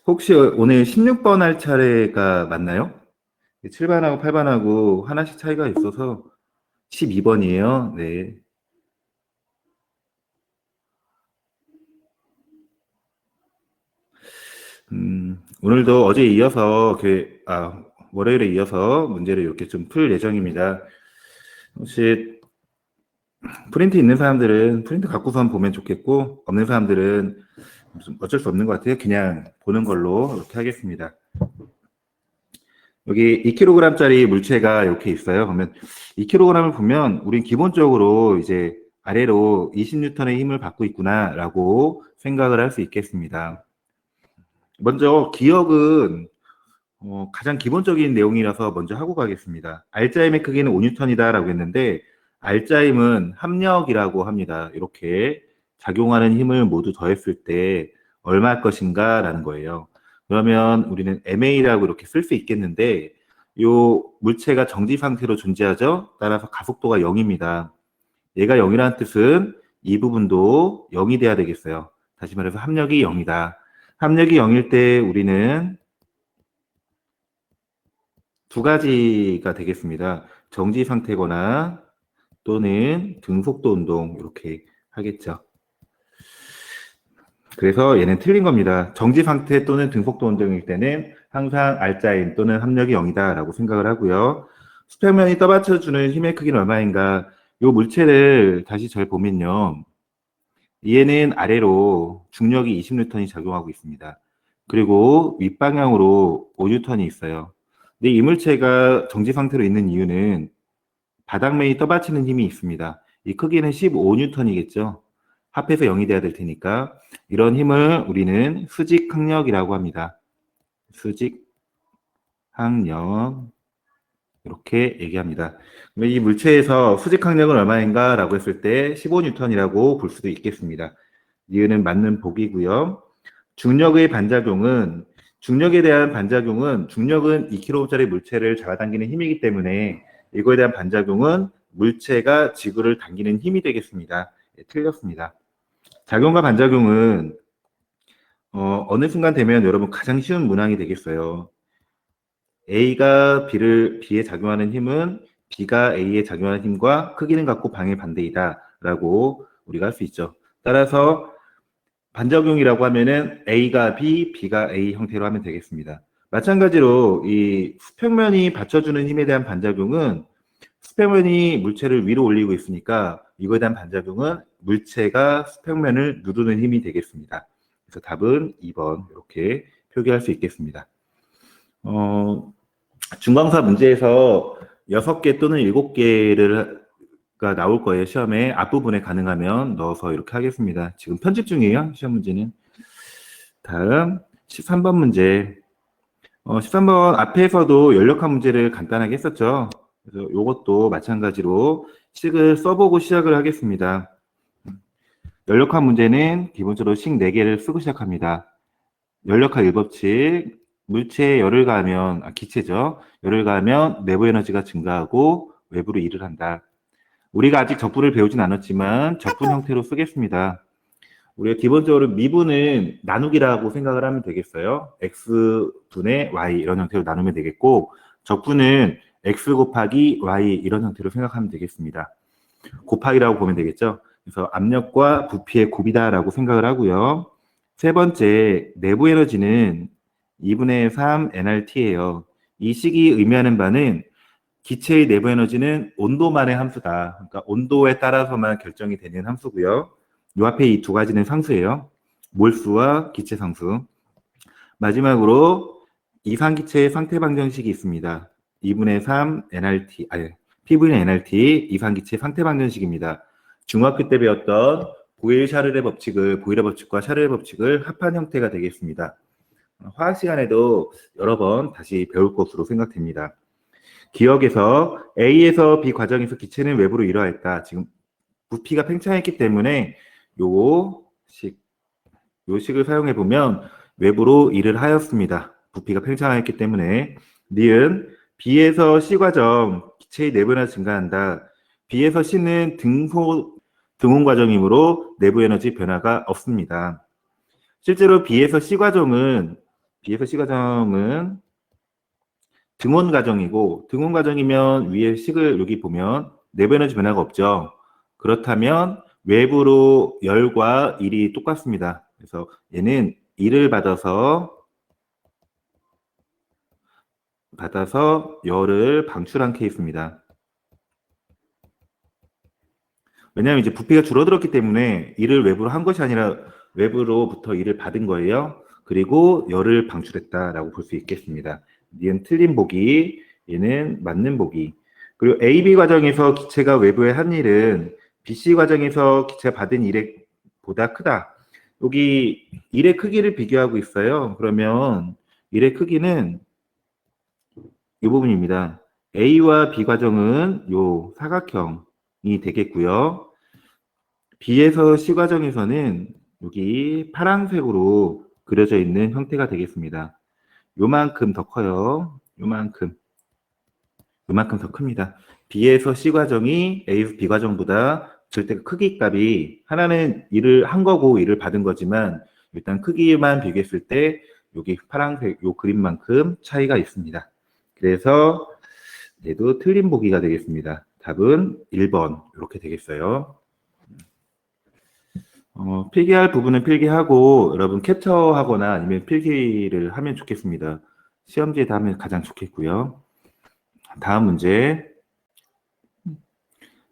혹시 오늘 16번 할 차례가 맞나요? 7번하고 8번하고 하나씩 차이가 있어서 12번이에요. 네. 오늘도 어제 이어서 월요일에 이어서 문제를 이렇게 좀 풀 예정입니다. 혹시 프린트 있는 사람들은 프린트 갖고선 보면 좋겠고, 없는 사람들은 좀 어쩔 수 없는 것 같아요. 그냥 보는 걸로 이렇게 하겠습니다. 여기 2kg짜리 물체가 이렇게 있어요. 그러면 2kg을 보면 우린 기본적으로 이제 아래로 20N의 힘을 받고 있구나라고 생각을 할 수 있겠습니다. 먼저 기억은 가장 기본적인 내용이라서 먼저 하고 가겠습니다. R자임의 크기는 5N이다라고 했는데 R자임은 합력이라고 합니다. 이렇게 작용하는 힘을 모두 더했을 때 얼마일 것인가라는 거예요. 그러면 우리는 MA라고 이렇게 쓸 수 있겠는데 이 물체가 정지 상태로 존재하죠. 따라서 가속도가 0입니다. 얘가 0이라는 뜻은 이 부분도 0이 돼야 되겠어요. 다시 말해서 합력이 0이다. 합력이 0일 때 우리는 두 가지가 되겠습니다. 정지 상태거나 또는 등속도 운동 이렇게 하겠죠. 그래서 얘는 틀린 겁니다. 정지 상태 또는 등속도 운동일 때는 항상 R자임 또는 합력이 0이다라고 생각을 하고요. 수평면이 떠받쳐주는 힘의 크기는 얼마인가? 이 물체를 다시 잘 보면요. 얘는 아래로 중력이 20N이 작용하고 있습니다. 그리고 윗방향으로 5N이 있어요. 근데 이 물체가 정지 상태로 있는 이유는 바닥면이 떠받치는 힘이 있습니다. 이 크기는 15N이겠죠. 합해서 0이 돼야 될 테니까 이런 힘을 우리는 수직항력이라고 합니다. 수직항력 이렇게 얘기합니다. 그러면 이 물체에서 수직항력은 얼마인가 라고 했을 때 15N이라고 볼 수도 있겠습니다. 이유는 맞는 보기고요. 중력의 반작용은 중력에 대한 반작용은 중력은 2kg짜리 물체를 잡아당기는 힘이기 때문에 이거에 대한 반작용은 물체가 지구를 당기는 힘이 되겠습니다. 예, 틀렸습니다. 작용과 반작용은 어느 순간 되면 여러분 가장 쉬운 문항이 되겠어요. A가 B에 작용하는 힘은 B가 A에 작용하는 힘과 크기는 같고 방의 반대이다 라고 우리가 할 수 있죠. 따라서 반작용이라고 하면은 A가 B, B가 A 형태로 하면 되겠습니다. 마찬가지로 이 수평면이 받쳐주는 힘에 대한 반작용은 수평면이 물체를 위로 올리고 있으니까 이거에 대한 반작용은 물체가 수평면을 누르는 힘이 되겠습니다. 그래서 답은 2번 이렇게 표기할 수 있겠습니다. 중간고사 문제에서 6개 또는 7개가 나올 거예요. 시험에 앞부분에 가능하면 넣어서 이렇게 하겠습니다. 지금 편집 중이에요. 시험 문제는. 다음 13번 문제. 13번 앞에서도 연력학 문제를 간단하게 했었죠. 그래서 이것도 마찬가지로 식을 써보고 시작을 하겠습니다. 연력학 문제는 기본적으로 식 4개를 쓰고 시작합니다. 연력학 1법칙, 물체에 열을 가하면, 기체죠. 열을 가하면 내부 에너지가 증가하고 외부로 일을 한다. 우리가 아직 적분을 배우진 않았지만 적분 형태로 쓰겠습니다. 우리가 기본적으로 미분은 나누기라고 생각을 하면 되겠어요. x분의 y 이런 형태로 나누면 되겠고 적분은 x 곱하기 y 이런 형태로 생각하면 되겠습니다. 곱하기라고 보면 되겠죠. 그래서 압력과 부피의 곱이다라고 생각을 하고요. 세 번째, 내부 에너지는 2분의 3 nRT예요. 이 식이 의미하는 바는 기체의 내부 에너지는 온도만의 함수다. 그러니까 온도에 따라서만 결정이 되는 함수고요. 요 앞에 이 두 가지는 상수예요. 몰수와 기체 상수. 마지막으로 이상기체의 상태 방정식이 있습니다. 2분의 3 nRT, P분의 nRT 이상기체 상태 방정식입니다. 중학교 때 배웠던 보일샤르레 법칙을, 보일러 법칙과 샤르레 법칙을 합한 형태가 되겠습니다. 화학 시간에도 여러 번 다시 배울 것으로 생각됩니다. 기억에서 A에서 B 과정에서 기체는 외부로 이러했다. 지금 부피가 팽창했기 때문에 요 식을 사용해 보면 외부로 일을 하였습니다. 부피가 팽창했기 때문에 니은 B에서 C 과정 기체의 내부 에너지 증가한다. B에서 C는 등온 과정이므로 내부 에너지 변화가 없습니다. 실제로 B에서 C 과정은 B에서 C 과정은 등원 과정이고, 등원 과정이면 위에 식을 여기 보면 내부 에너지 변화가 없죠. 그렇다면 외부로 열과 일이 똑같습니다. 그래서 얘는 일을 받아서 열을 방출한 케이스입니다. 왜냐하면 이제 부피가 줄어들었기 때문에 일을 외부로 한 것이 아니라 외부로부터 일을 받은 거예요. 그리고 열을 방출했다라고 볼 수 있겠습니다. 얘는 틀린 보기, 얘는 맞는 보기. 그리고 AB 과정에서 기체가 외부에 한 일은 BC 과정에서 기체가 받은 일에 보다 크다. 여기 일의 크기를 비교하고 있어요. 그러면 일의 크기는 이 부분입니다. A와 B 과정은 요 사각형이 되겠고요. B에서 C 과정에서는 여기 파란색으로 그려져 있는 형태가 되겠습니다. 요만큼 더 커요. 요만큼 더 큽니다. B에서 C 과정이 A에서 B 과정보다 절대 크기 값이 하나는 일을 한 거고 일을 받은 거지만 일단 크기만 비교했을 때 여기 파란색 요 그림만큼 차이가 있습니다. 그래서 얘도 틀린 보기가 되겠습니다. 답은 1번 이렇게 되겠어요. 필기할 부분은 필기하고 여러분 캡처하거나 아니면 필기를 하면 좋겠습니다. 시험지에다 하면 가장 좋겠고요. 다음 문제.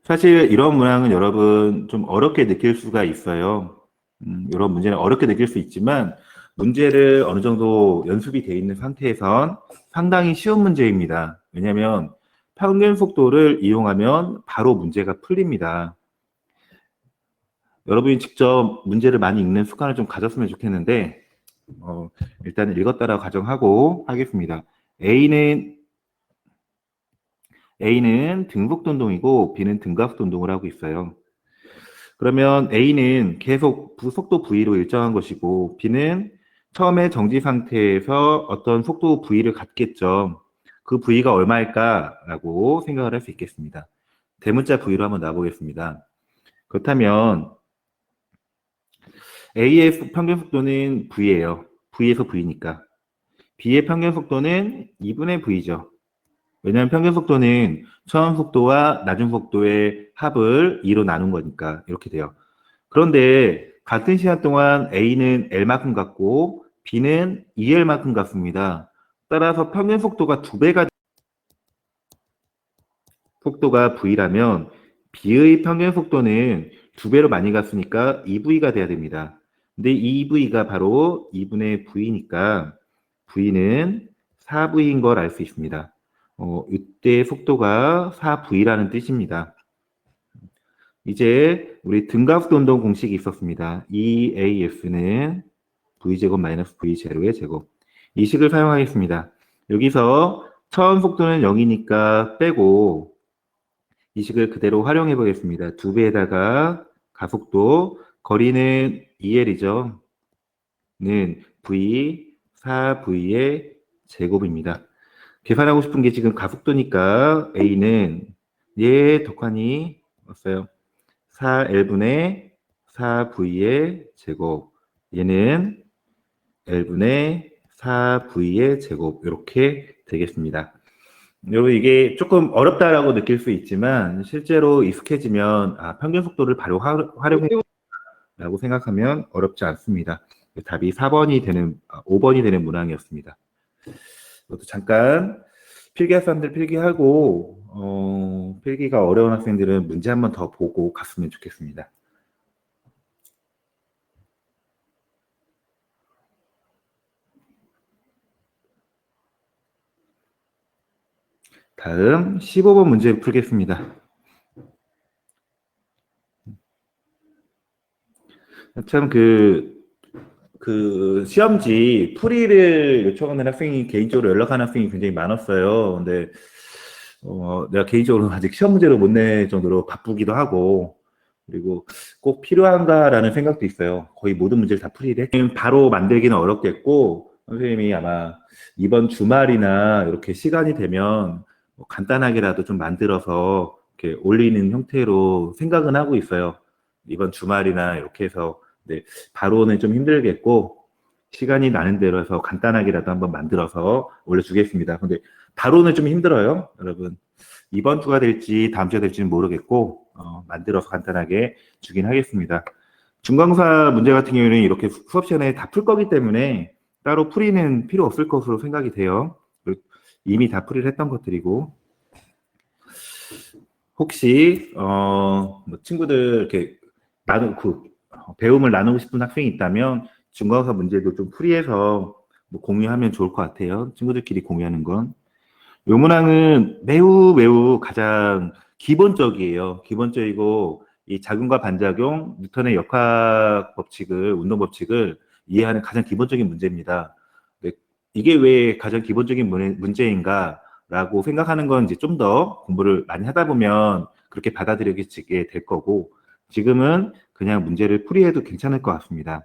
사실 이런 문항은 여러분 좀 어렵게 느낄 수가 있어요. 이런 문제는 어렵게 느낄 수 있지만 문제를 어느 정도 연습이 되어 있는 상태에선 상당히 쉬운 문제입니다. 왜냐하면 평균 속도를 이용하면 바로 문제가 풀립니다. 여러분이 직접 문제를 많이 읽는 습관을 좀 가졌으면 좋겠는데 일단 읽었다라고 가정하고 하겠습니다. A는 등속도 운동이고 B는 등가속도 운동을 하고 있어요. 그러면 A는 계속 속도 V로 일정한 것이고 B는 처음에 정지 상태에서 어떤 속도 V를 갖겠죠. 그 V가 얼마일까라고 생각을 할 수 있겠습니다. 대문자 V로 한번 놔보겠습니다. 그렇다면 A의 평균 속도는 V예요. V에서 V니까. B의 평균 속도는 2분의 V죠. 왜냐하면 평균 속도는 처음 속도와 낮은 속도의 합을 2로 나눈 거니까 이렇게 돼요. 그런데 같은 시간 동안 A는 L만큼 같고 B는 2L만큼 같습니다. 따라서 평균 속도가 2배가 속도가 V라면 B의 평균 속도는 2배로 많이 갔으니까 2V가 돼야 됩니다. 근데 2V가 바로 2분의 V니까 V는 4V인 걸 알 수 있습니다. 이때 속도가 4V라는 뜻입니다. 이제 우리 등가속도 운동 공식이 있었습니다. EAS는 V제곱 마이너스 V0의 제곱. 이 식을 사용하겠습니다. 여기서 처음 속도는 0이니까 빼고 이 식을 그대로 활용해 보겠습니다. 2배에다가 가속도, 거리는 2L이죠. 는 V, 4V의 제곱입니다. 계산하고 싶은 게 지금 가속도니까 A는 덕하니 왔어요. 4L분의 4V의 제곱. 얘는 L분의 4V의 제곱. 이렇게 되겠습니다. 여러분 이게 조금 어렵다라고 느낄 수 있지만 실제로 익숙해지면 평균 속도를 바로 활용해라고 생각하면 어렵지 않습니다. 답이 5번이 되는 문항이었습니다. 이것도 잠깐 필기할 사람들 필기하고 필기가 어려운 학생들은 문제 한번 더 보고 갔으면 좋겠습니다. 다음 15번 문제 풀겠습니다. 참 시험지 풀이를 요청하는 학생이 개인적으로 연락하는 학생이 굉장히 많았어요. 근데 내가 개인적으로 아직 시험 문제를 못 낼 정도로 바쁘기도 하고 그리고 꼭 필요한가라는 생각도 있어요. 거의 모든 문제를 다 풀이를 바로 만들기는 어렵겠고 선생님이 아마 이번 주말이나 이렇게 시간이 되면 간단하게라도 좀 만들어서 이렇게 올리는 형태로 생각은 하고 있어요. 이번 주말이나 이렇게 해서 바로는 좀 힘들겠고 시간이 나는 대로 해서 간단하게라도 한번 만들어서 올려주겠습니다. 근데 바로는 좀 힘들어요, 여러분. 이번 주가 될지 다음 주가 될지는 모르겠고 만들어서 간단하게 주긴 하겠습니다. 중강사 문제 같은 경우에는 이렇게 수업 시간에 다 풀 거기 때문에 따로 풀이는 필요 없을 것으로 생각이 돼요. 이미 다 풀이를 했던 것들이고 혹시 뭐 친구들 이렇게 배움을 나누고 싶은 학생이 있다면 중강사 문제도 좀 풀이해서 뭐 공유하면 좋을 것 같아요. 친구들끼리 공유하는 건. 요 문항은 매우 가장 기본적이에요. 기본적이고 이 작용과 반작용, 뉴턴의 역학 법칙을, 운동 법칙을 이해하는 가장 기본적인 문제입니다. 이게 왜 가장 기본적인 문제인가라고 생각하는 건 이제 좀 더 공부를 많이 하다 보면 그렇게 받아들여지게 될 거고 지금은 그냥 문제를 풀이해도 괜찮을 것 같습니다.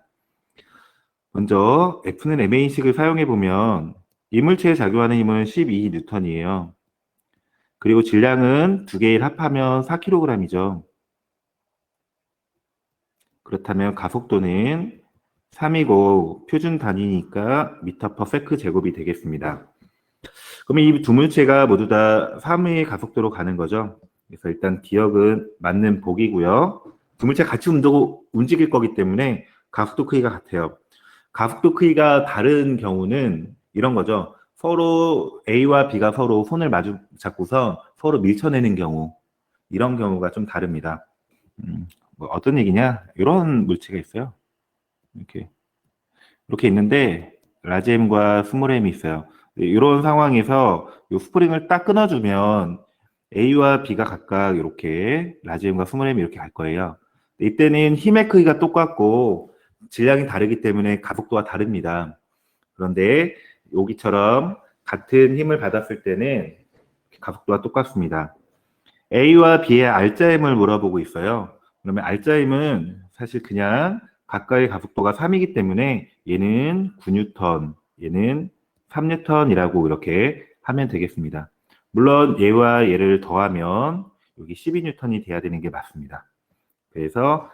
먼저 F는 MA식을 사용해 보면 이물체에 작용하는 힘은 12N이에요. 그리고 질량은 두 개를 합하면 4kg이죠. 그렇다면 가속도는 3이고 표준 단위니까 미터 퍼 세크 제곱이 되겠습니다. 그러면 이 두 물체가 모두 다 3의 가속도로 가는 거죠. 그래서 일단 기억은 맞는 복이고요. 두 물체가 같이 움직일 거기 때문에 가속도 크기가 같아요. 가속도 크기가 다른 경우는 이런 거죠. 서로 A와 B가 서로 손을 마주 잡고서 서로 밀쳐내는 경우, 이런 경우가 좀 다릅니다. 뭐 어떤 얘기냐? 이런 물체가 있어요. 이렇게 있는데 라지 M과 스몰 M이 있어요. 이런 상황에서 이 스프링을 딱 끊어주면 A와 B가 각각 이렇게 라지 M과 스몰 M이 이렇게 갈 거예요. 이때는 힘의 크기가 똑같고 질량이 다르기 때문에 가속도가 다릅니다. 그런데 여기처럼 같은 힘을 받았을 때는 가속도가 똑같습니다. A와 B의 알짜임을 물어보고 있어요. 그러면 알짜임은 사실 그냥 각각의 가속도가 3이기 때문에 얘는 9뉴턴, 얘는 3뉴턴이라고 이렇게 하면 되겠습니다. 물론 얘와 얘를 더하면 여기 12뉴턴이 돼야 되는 게 맞습니다. 그래서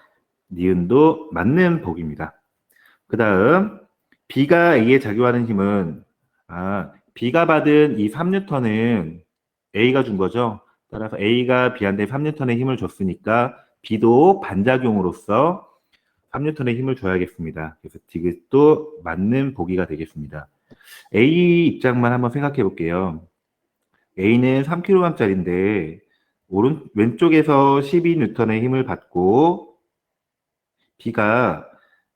니은도 맞는 복입니다. 그 다음 B가 A에 작용하는 힘은 B가 받은 이 3뉴턴은 A가 준 거죠. 따라서 A가 B한테 3뉴턴의 힘을 줬으니까 B도 반작용으로서 3뉴턴의 힘을 줘야겠습니다. 그래서 디귿도 맞는 보기가 되겠습니다. A 입장만 한번 생각해 볼게요. A는 3kg짜리인데 왼쪽에서 12뉴턴의 힘을 받고 B가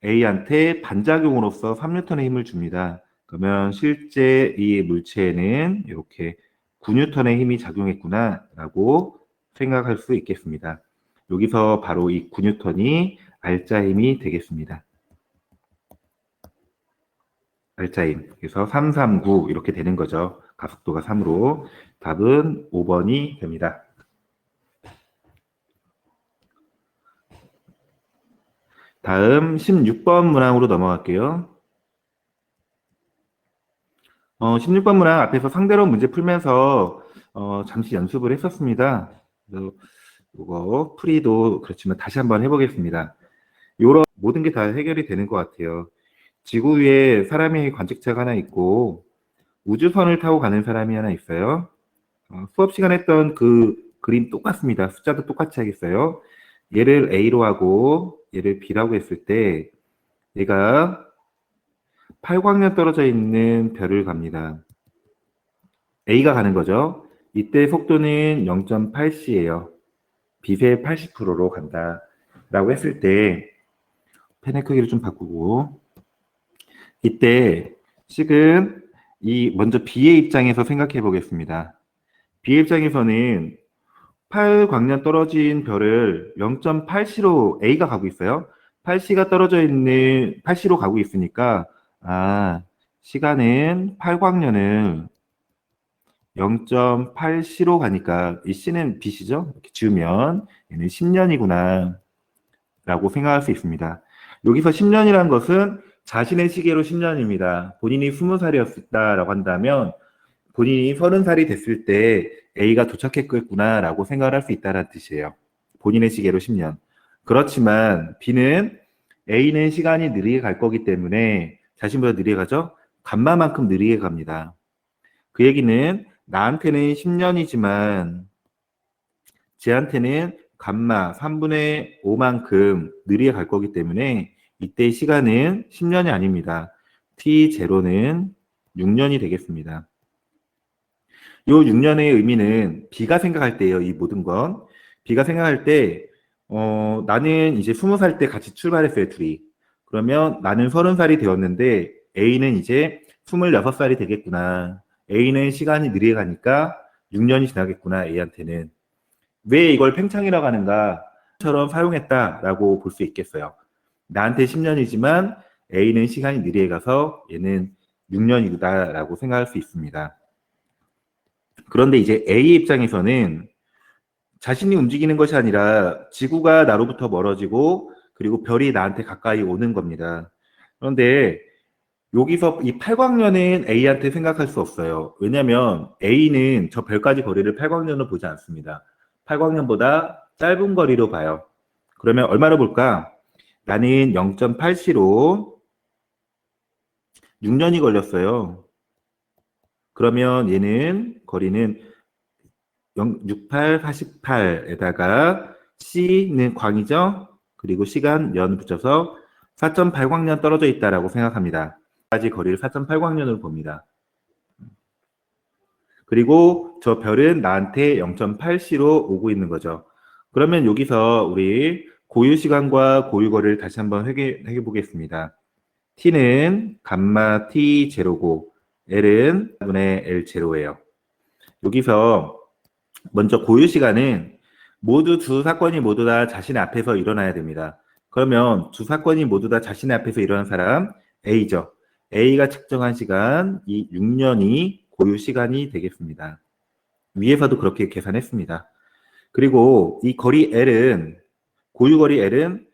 A한테 반작용으로서 3뉴턴의 힘을 줍니다. 그러면 실제 이 물체에는 이렇게 9뉴턴의 힘이 작용했구나 라고 생각할 수 있겠습니다. 여기서 바로 이 9뉴턴이 알짜 힘이 되겠습니다. 알짜 힘. 그래서 339 이렇게 되는 거죠. 가속도가 3으로. 답은 5번이 됩니다. 다음 16번 문항으로 넘어갈게요. 16번 문항 앞에서 상대로 문제 풀면서 잠시 연습을 했었습니다. 그래서 이거 풀이도 그렇지만 다시 한번 해보겠습니다. 이런 모든 게 다 해결이 되는 것 같아요. 지구 위에 사람의 관측자가 하나 있고 우주선을 타고 가는 사람이 하나 있어요. 수업 시간에 했던 그 그림 똑같습니다. 숫자도 똑같이 하겠어요. 얘를 A로 하고 얘를 B라고 했을 때 얘가 8광년 떨어져 있는 별을 갑니다. A가 가는 거죠. 이때 속도는 0.8c예요. 빛의 80%로 간다. 라고 했을 때 펜의 크기를 좀 바꾸고 이때 식은 먼저 B의 입장에서 생각해 보겠습니다. B의 입장에서는 8광년 떨어진 별을 0.8c로 A가 가고 있어요. 8c가 떨어져 있는 8c로 가고 있으니까 시간은 8광년을 0.8c로 가니까 이 C는 빛이죠. 이렇게 지우면 얘는 10년이구나 라고 생각할 수 있습니다. 여기서 10년이라는 것은 자신의 시계로 10년입니다. 본인이 20살이었다라고 한다면 본인이 30살이 됐을 때 A가 도착했겠구나 라고 생각을 할 수 있다는 뜻이에요. 본인의 시계로 10년. 그렇지만 B는 A는 시간이 느리게 갈 거기 때문에 자신보다 느리게 가죠? 감마만큼 느리게 갑니다. 그 얘기는 나한테는 10년이지만 쟤한테는 감마 3분의 5만큼 느리게 갈 거기 때문에 이때 시간은 10년이 아닙니다. t0는 6년이 되겠습니다. 이 6년의 의미는 B가 생각할 때예요. 이 모든 건. B가 생각할 때 나는 이제 20살 때 같이 출발했어요. 둘이. 그러면 나는 30살이 되었는데 A는 이제 26살이 되겠구나. A는 시간이 느리게 가니까 6년이 지나겠구나. A한테는. 왜 이걸 팽창이라고 하는가? 처럼 사용했다라고 볼 수 있겠어요. 나한테 10년이지만 A는 시간이 느리게 가서 얘는 6년이다라고 생각할 수 있습니다. 그런데 이제 A 입장에서는 자신이 움직이는 것이 아니라 지구가 나로부터 멀어지고 그리고 별이 나한테 가까이 오는 겁니다. 그런데 여기서 이 팔광년은 A한테 생각할 수 없어요. 왜냐하면 A는 저 별까지 거리를 팔광년으로 보지 않습니다. 팔광년보다 짧은 거리로 봐요. 그러면 얼마로 볼까? 나는 0.8시로 6년이 걸렸어요. 그러면 얘는 거리는 68, 48에다가 C는 광이죠. 그리고 시간, 년 붙여서 4.8광년 떨어져 있다라고 생각합니다. 까지 거리를 4.8광년으로 봅니다. 그리고 저 별은 나한테 0.8C로 오고 있는 거죠. 그러면 여기서 우리 고유 시간과 고유 거리를 다시 한번 회귀해 보겠습니다. T는 감마 T0고 L은 분의 L0예요. 여기서 먼저 고유 시간은 모두 두 사건이 모두 다 자신 앞에서 일어나야 됩니다. 그러면 두 사건이 모두 다 자신 앞에서 일어난 사람 A죠. A가 측정한 시간, 이 6년이 고유 시간이 되겠습니다. 위에서도 그렇게 계산했습니다. 그리고 이 거리 L은, 고유 거리 L은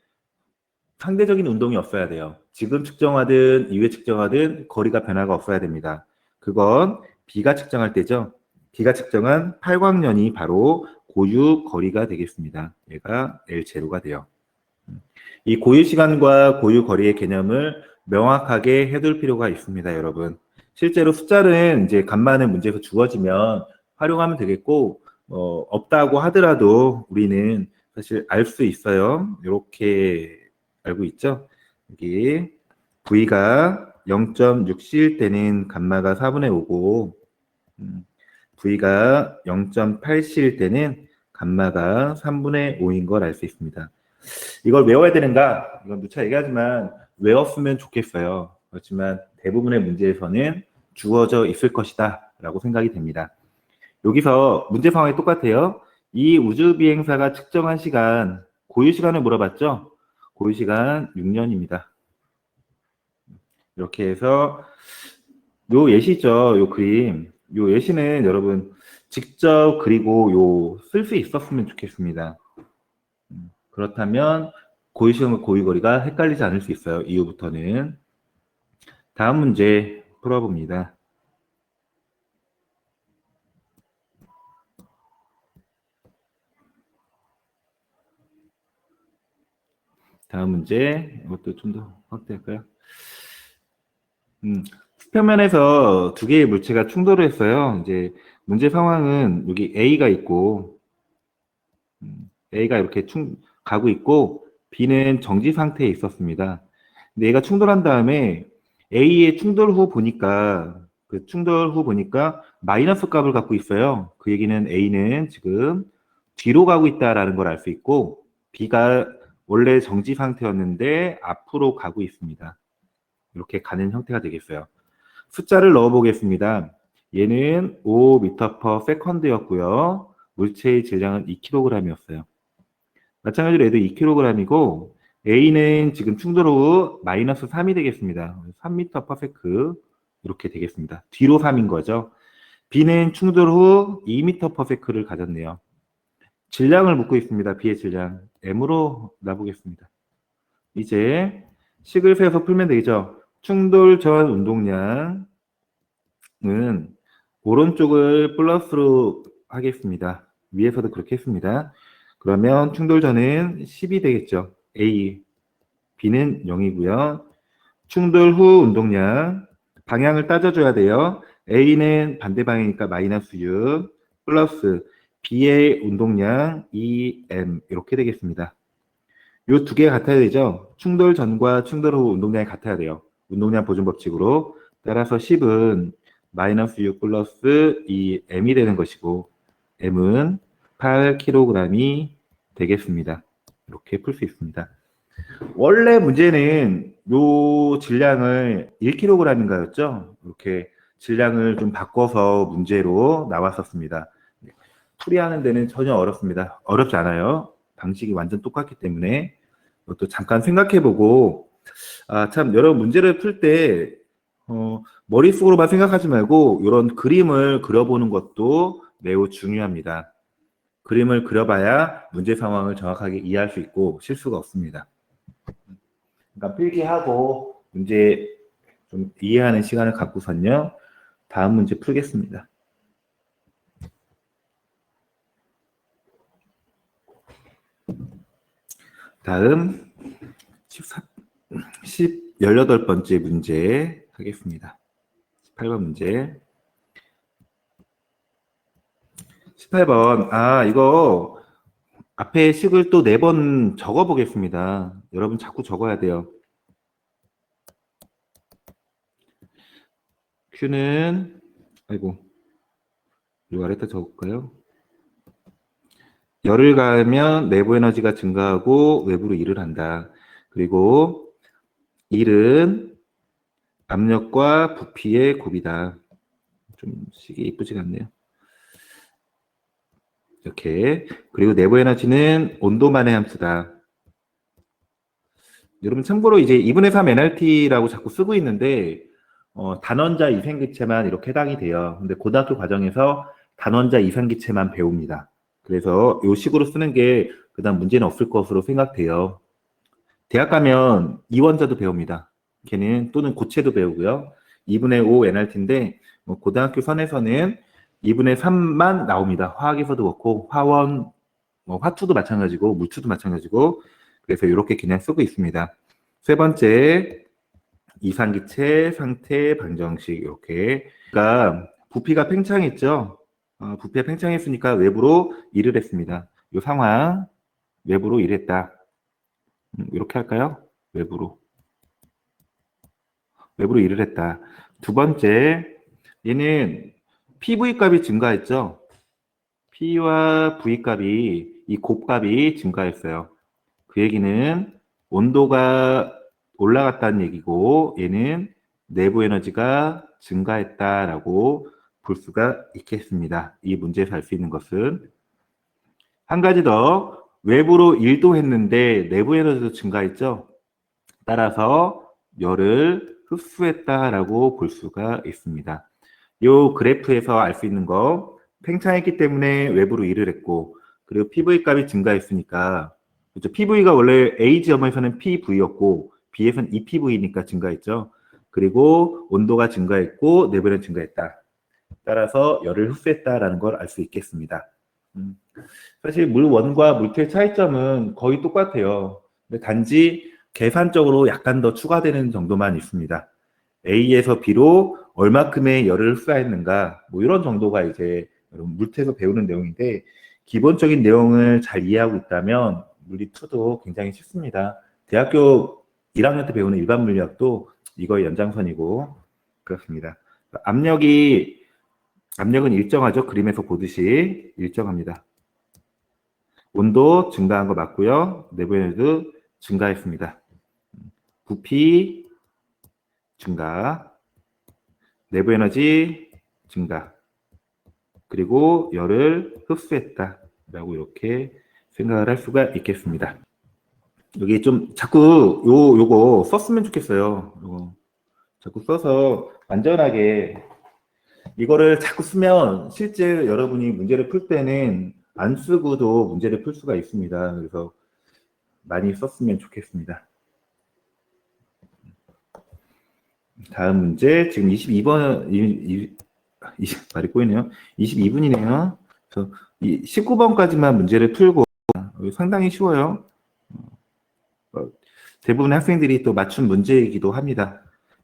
상대적인 운동이 없어야 돼요. 지금 측정하든 이후에 측정하든 거리가 변화가 없어야 됩니다. 그건 B가 측정할 때죠. B가 측정한 팔광년이 바로 고유 거리가 되겠습니다. 얘가 L0가 돼요. 이 고유 시간과 고유 거리의 개념을 명확하게 해둘 필요가 있습니다, 여러분. 실제로 숫자는 이제 간만에 문제에서 주어지면 활용하면 되겠고, 없다고 하더라도 우리는 사실 알 수 있어요. 이렇게 알고 있죠? 여기 V가 0.6일 때는 감마가 4분의 5고, V가 0.8일 때는 감마가 3분의 5인 걸 알 수 있습니다. 이걸 외워야 되는가? 이건 누차 얘기하지만 외웠으면 좋겠어요. 그렇지만 대부분의 문제에서는 주어져 있을 것이다 라고 생각이 됩니다. 여기서 문제 상황이 똑같아요. 이 우주 비행사가 측정한 시간, 고유 시간을 물어봤죠? 고유 시간 6년입니다. 이렇게 해서 요 예시죠. 요 그림. 요 예시는 여러분 직접 그리고 요 쓸 수 있었으면 좋겠습니다. 그렇다면 고유 시간과 고유 거리가 헷갈리지 않을 수 있어요. 이후부터는. 다음 문제 풀어봅니다. 다음 문제, 이것도 좀 더 확대할까요? 수평면에서 두 개의 물체가 충돌을 했어요. 이제 문제 상황은 여기 A가 있고, A가 이렇게 가고 있고, B는 정지 상태에 있었습니다. 근데 얘가 충돌한 다음에 A의 충돌 후 보니까, 마이너스 값을 갖고 있어요. 그 얘기는 A는 지금 뒤로 가고 있다라는 걸 알 수 있고, B가 원래 정지 상태였는데 앞으로 가고 있습니다. 이렇게 가는 형태가 되겠어요. 숫자를 넣어 보겠습니다. 얘는 5m/s였고요. 물체의 질량은 2kg이었어요. 마찬가지로 얘도 2kg이고 A는 지금 충돌 후 마이너스 3이 되겠습니다. 3m/s 이렇게 되겠습니다. 뒤로 3인 거죠. B는 충돌 후 2m/s를 가졌네요. 질량을 묻고 있습니다. B의 질량 M으로 놔보겠습니다. 이제 식을 세워서 풀면 되죠. 충돌 전 운동량은 오른쪽을 플러스로 하겠습니다. 위에서도 그렇게 했습니다. 그러면 충돌 전은 10이 되겠죠. A, B는 0이고요. 충돌 후 운동량. 방향을 따져줘야 돼요. A는 반대 방향이니까 마이너스 6 플러스 B의 운동량 2m 이렇게 되겠습니다. 요 두 개가 같아야 되죠. 충돌 전과 충돌 후 운동량이 같아야 돼요. 운동량 보존 법칙으로. 따라서 10은 마이너스 6 플러스 2m이 되는 것이고 m은 8kg이 되겠습니다. 이렇게 풀 수 있습니다. 원래 문제는 요 질량을 1kg인가였죠? 이렇게 질량을 좀 바꿔서 문제로 나왔었습니다. 풀이하는 데는 전혀 어렵지 않아요. 방식이 완전 똑같기 때문에 또 잠깐 생각해보고 참 여러분 문제를 풀 때 머릿속으로만 생각하지 말고 이런 그림을 그려보는 것도 매우 중요합니다. 그림을 그려봐야 문제 상황을 정확하게 이해할 수 있고 실수가 없습니다. 그러니까 필기하고 문제 좀 이해하는 시간을 갖고선요. 다음 문제 풀겠습니다. 다음 18번째 문제 하겠습니다. 18번 문제. 18번. 이거 앞에 식을 또 4번 적어 보겠습니다. 여러분 자꾸 적어야 돼요. Q는 아이고 요 아래다 적을까요? 열을 가하면 내부 에너지가 증가하고 외부로 일을 한다. 그리고 일은 압력과 부피의 곱이다. 좀 식이 이쁘지가 않네요. 이렇게. 그리고 내부 에너지는 온도만의 함수다. 여러분 참고로 이제 2분의 3 NRT라고 자꾸 쓰고 있는데 단원자 이생기체만 이렇게 해당이 돼요. 근데 고등학교 과정에서 단원자 이상기체만 배웁니다. 그래서 이 식으로 쓰는 게 그다음 문제는 없을 것으로 생각돼요. 대학 가면 이원자도 배웁니다. 걔는 또는 고체도 배우고요. 2분의 5 NRT인데 고등학교 선에서는 2분의 3만 나옵니다. 화학에서도 그렇고 화원, 화투도 마찬가지고 물투도 마찬가지고 그래서 이렇게 그냥 쓰고 있습니다. 세 번째 이상기체 상태 방정식 이렇게. 그러니까 부피가 팽창했죠. 부피가 팽창했으니까 외부로 일을 했습니다. 이 상황 외부로 일했다. 이렇게 할까요? 외부로 일을 했다. 두 번째 얘는 PV 값이 증가했죠. P와 V 값이 이 곱값이 증가했어요. 그 얘기는 온도가 올라갔다는 얘기고 얘는 내부 에너지가 증가했다라고 볼 수가 있겠습니다. 이 문제에서 알 수 있는 것은 한 가지 더 외부로 일도 했는데 내부 에너지도 증가했죠. 따라서 열을 흡수했다라고 볼 수가 있습니다. 이 그래프에서 알 수 있는 거 팽창했기 때문에 외부로 일을 했고 그리고 PV 값이 증가했으니까 그렇죠. PV가 원래 A 지점에서는 PV였고 B에서는 EPV니까 증가했죠. 그리고 온도가 증가했고 내부는 증가했다. 따라서 열을 흡수했다라는 걸 알 수 있겠습니다. 사실 물원과 물체의 차이점은 거의 똑같아요. 근데 단지 계산적으로 약간 더 추가되는 정도만 있습니다. A에서 B로 얼마큼의 열을 흡수했는가 뭐 이런 정도가 이제 여러분 물체에서 배우는 내용인데 기본적인 내용을 잘 이해하고 있다면 물리2도 굉장히 쉽습니다. 대학교 1학년 때 배우는 일반 물리학도 이거의 연장선이고 그렇습니다. 압력은 일정하죠. 그림에서 보듯이 일정합니다. 온도 증가한 거 맞고요. 내부 에너지도 증가했습니다. 부피 증가, 내부 에너지 증가, 그리고 열을 흡수했다라고 이렇게 생각을 할 수가 있겠습니다. 여기 좀 자꾸 요거 썼으면 좋겠어요. 요거 자꾸 써서 안전하게 이거를 자꾸 쓰면 실제 여러분이 문제를 풀 때는 안 쓰고도 문제를 풀 수가 있습니다. 그래서 많이 썼으면 좋겠습니다. 다음 문제 지금 22번 말이 꼬이네요. 22분이네요. 그래서 19번까지만 문제를 풀고 상당히 쉬워요. 대부분의 학생들이 또 맞춘 문제이기도 합니다.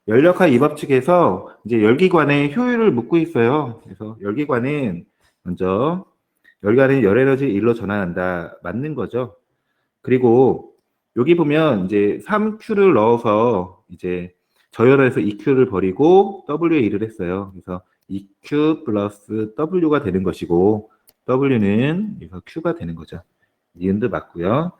열역학 2법칙에서 이제 열기관의 효율을 묻고 있어요. 그래서 열기관은 먼저 열기관은 열에너지를 일로 전환한다. 맞는 거죠. 그리고 여기 보면 이제 3Q를 넣어서 이제 저열에서 2Q를 버리고 W에 1을 했어요. 그래서 2Q 플러스 W가 되는 것이고 W는 여기서 Q가 되는 거죠. 니은도 맞고요.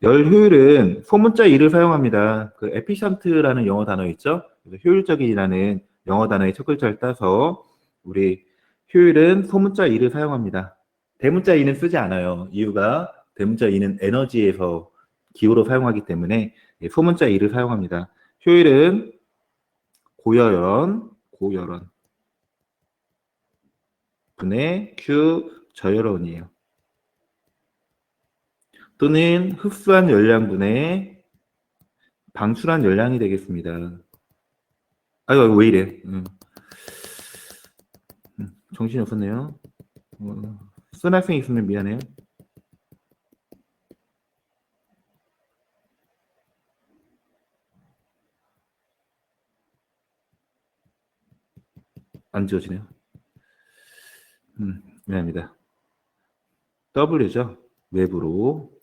열 효율은 소문자 2를 사용합니다. 그 efficient라는 영어 단어 있죠? 그래서 효율적이라는 영어 단어의 첫 글자를 따서 우리 효율은 소문자 2를 사용합니다. 대문자 2는 쓰지 않아요. 이유가 대문자 2는 에너지에서 기호로 사용하기 때문에 소문자 2를 사용합니다. 효율은 고열원 분의 Q 저열원이에요. 또는 흡수한 열량분의 방출한 열량이 되겠습니다. 아유, 왜 이래? 정신이 없었네요. 쓴 학생이 있으면 미안해요. 안 지워지네요. 미안합니다. W죠. 외부로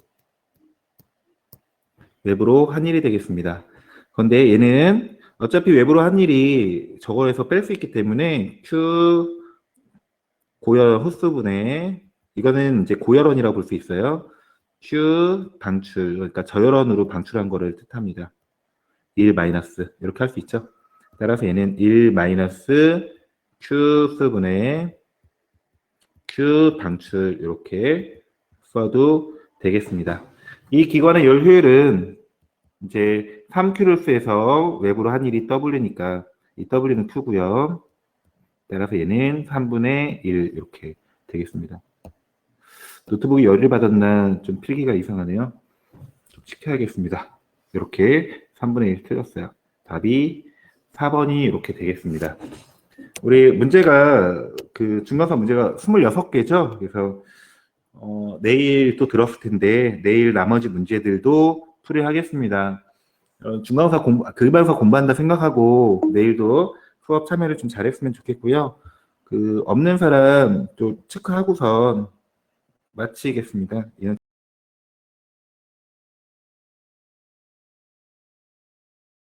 한 일이 되겠습니다. 그런데 얘는 어차피 외부로 한 일이 저거에서 뺄 수 있기 때문에 Q 고열 흡수분의 이거는 이제 고열원이라고 볼 수 있어요. Q 방출, 그러니까 저열원으로 방출한 거를 뜻합니다. 1 마이너스 이렇게 할 수 있죠. 따라서 얘는 1 마이너스 Q 흡수분의 Q 방출 이렇게 써도 되겠습니다. 이 기관의 열 효율은 이제 3Q를 쓰해서 외부로 한 일이 W니까 이 W는 Q고요. 따라서 얘는 3분의 1 이렇게 되겠습니다. 노트북이 열을 받았나 좀 필기가 이상하네요. 좀 지켜야겠습니다. 이렇게 3분의 1 틀렸어요. 답이 4번이 이렇게 되겠습니다. 우리 문제가 그 중간사 문제가 26개죠. 그래서 내일 또 들었을 텐데 내일 나머지 문제들도 풀이하겠습니다. 중간고사 급반사 공부한다 생각하고 내일도 수업 참여를 좀 잘했으면 좋겠고요. 그 없는 사람 또 체크하고선 마치겠습니다.